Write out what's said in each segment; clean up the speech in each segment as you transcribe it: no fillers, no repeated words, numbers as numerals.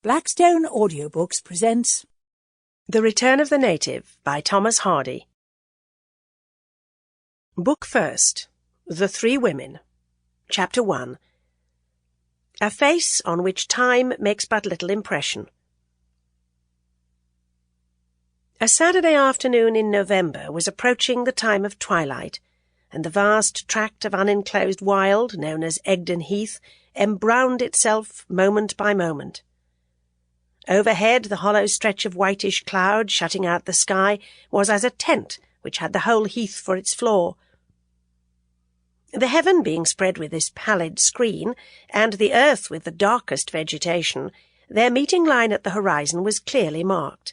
Blackstone Audiobooks presents The Return of the Native by Thomas Hardy. Book First, The Three Women. Chapter 1. A Face on which Time makes but little impression. A Saturday afternoon in November was approaching the time of twilight, and the vast tract of unenclosed wild, known as Egdon Heath, embrowned itself moment by moment. Overhead, the hollow stretch of whitish cloud shutting out the sky was as a tent which had the whole heath for its floor. The heaven being spread with this pallid screen, and the earth with the darkest vegetation, their meeting line at the horizon was clearly marked.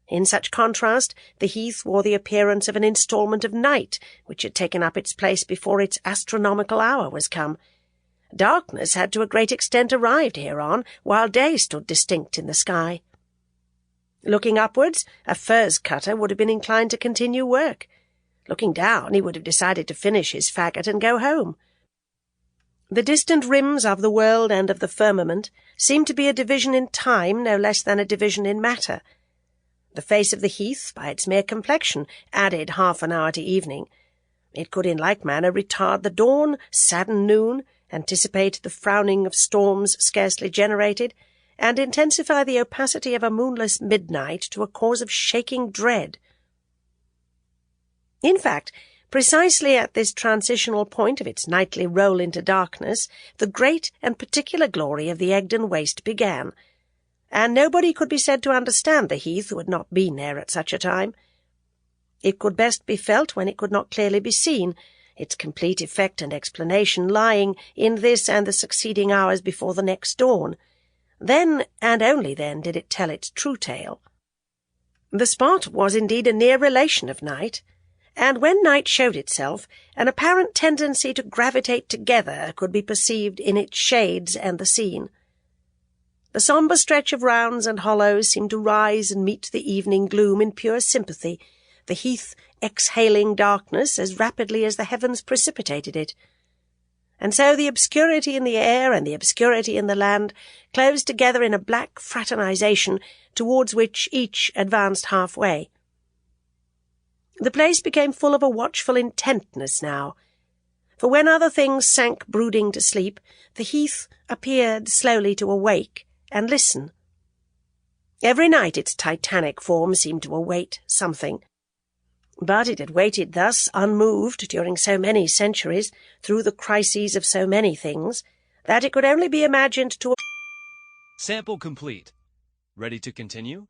In such contrast, the heath wore the appearance of an instalment of night which had taken up its place before its astronomical hour was come. Darkness had to a great extent arrived hereon, while day stood distinct in the sky. Looking upwards, a furze cutter would have been inclined to continue work. Looking down, he would have decided to finish his faggot and go home. The distant rims of the world and of the firmament seemed to be a division in time no less than a division in matter. The face of the heath, by its mere complexion, added half an hour to evening. It could in like manner retard the dawn, sadden noon, anticipate the frowning of storms scarcely generated, and intensify the opacity of a moonless midnight to a cause of shaking dread. In fact, precisely at this transitional point of its nightly roll into darkness, the great and particular glory of the Egdon waste began, and nobody could be said to understand the heath who had not been there at such a time. It could best be felt when it could not clearly be seen, its complete effect and explanation lying in this and the succeeding hours before the next dawn. Then, and only then, did it tell its true tale. The spot was indeed a near relation of night, and when night showed itself, an apparent tendency to gravitate together could be perceived in its shades and the scene. The sombre stretch of rounds and hollows seemed to rise and meet the evening gloom in pure sympathy, the heath exhaling darkness as rapidly as the heavens precipitated it. And so the obscurity in the air and the obscurity in the land closed together in a black fraternization towards which each advanced half-way. The place became full of a watchful intentness now, for when other things sank brooding to sleep, the heath appeared slowly to awake and listen. Every night its titanic form seemed to await something. But it had waited thus unmoved during so many centuries, through the crises of so many things, that it could only be imagined to... Sample complete. Ready to continue?